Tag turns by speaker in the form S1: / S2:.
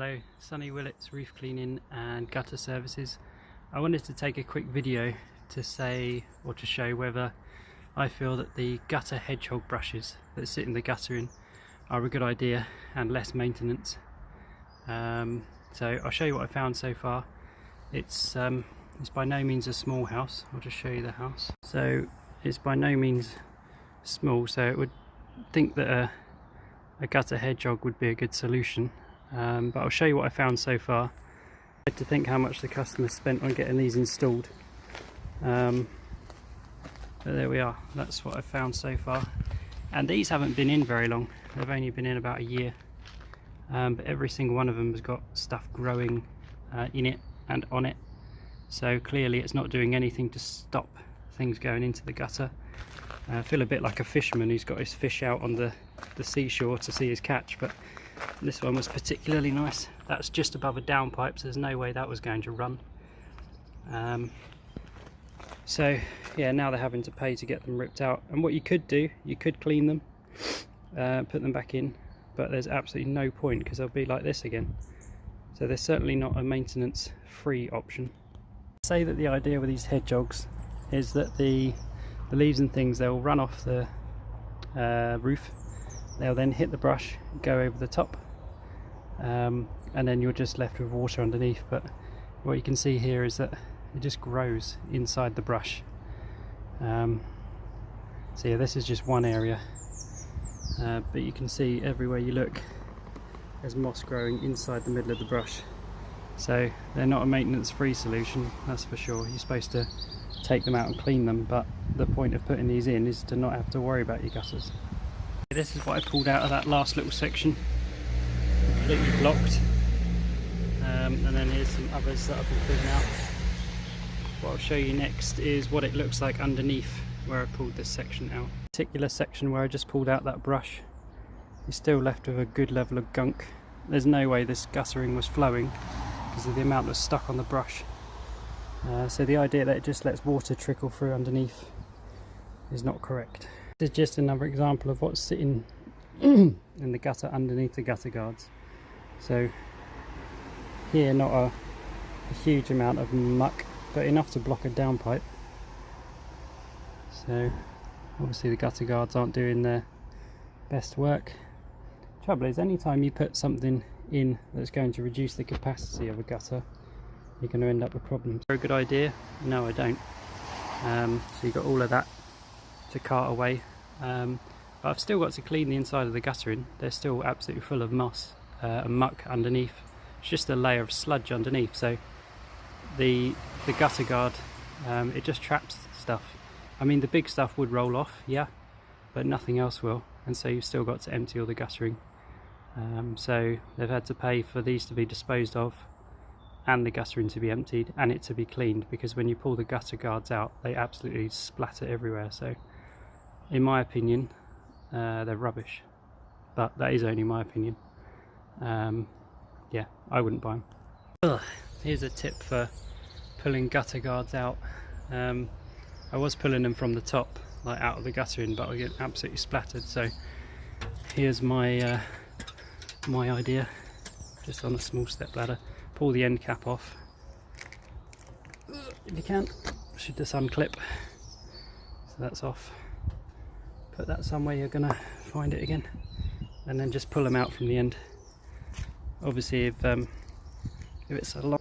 S1: Hello, Sunny Willett's roof cleaning and gutter services. I wanted to take a quick video to say or to show whether I feel that the gutter hedgehog brushes that sit in the guttering are a good idea and less maintenance. So I'll show you what I found so far. It's by no means a small house. I'll just show you the house. So it's by no means small, so it would think that a gutter hedgehog would be a good solution. But I'll show you what I found so far. I had to think how much the customer spent on getting these installed. But there we are, that's what I found so far. And these haven't been in very long, they've only been in about a year. But every single one of them has got stuff growing in it and on it. So clearly it's not doing anything to stop things going into the gutter. I feel a bit like a fisherman who's got his fish out on the seashore to see his catch, but this one was particularly nice. That's just above a downpipe, so there's no way that was going to run. So yeah, now they're having to pay to get them ripped out. And what you could do, you could clean them, put them back in, but there's absolutely no point because they'll be like this again. So they're certainly not a maintenance free option. Say that the idea with these hedgehogs is that the leaves and things, they'll run off the roof. They'll then hit the brush, go over the top, and then you're just left with water underneath. But what you can see here is that it just grows inside the brush. So yeah, this is just one area, but you can see everywhere you look there's moss growing inside the middle of the brush. So they're not a maintenance free solution, that's for sure. You're supposed to take them out and clean them, but the point of putting these in is to not have to worry about your gutters. This is what I pulled out of that last little section, completely blocked, and then here's some others that I've been pulling out. What I'll show you next is what it looks like underneath where I pulled this section out. The particular section where I just pulled out that brush is still left with a good level of gunk. There's no way this guttering was flowing because of the amount that's stuck on the brush. So the idea that it just lets water trickle through underneath is not correct. This is just another example of what's sitting in the gutter underneath the gutter guards. So here, not a huge amount of muck, but enough to block a downpipe. So obviously the gutter guards aren't doing their best work. Trouble is, anytime you put something in that's going to reduce the capacity of a gutter, you're going to end up with problems. A good idea? No, I don't. So you've got all of that to cart away, but I've still got to clean the inside of the guttering. They're still absolutely full of moss and muck underneath. It's just a layer of sludge underneath, so the gutter guard, it just traps stuff. I mean, the big stuff would roll off, yeah, but nothing else will, and so you've still got to empty all the guttering. So they've had to pay for these to be disposed of and the guttering to be emptied and it to be cleaned, because when you pull the gutter guards out they absolutely splatter everywhere. So in my opinion they're rubbish, but that is only my opinion. Yeah, I wouldn't buy them. Here's a tip for pulling gutter guards out. I was pulling them from the top, like out of the guttering, but I get absolutely splattered. So here's my my idea, just on a small step ladder. Pull the end cap off if you can. Should just unclip, so that's off. Put that somewhere you're gonna find it again, and then just pull them out from the end. Obviously if it's a long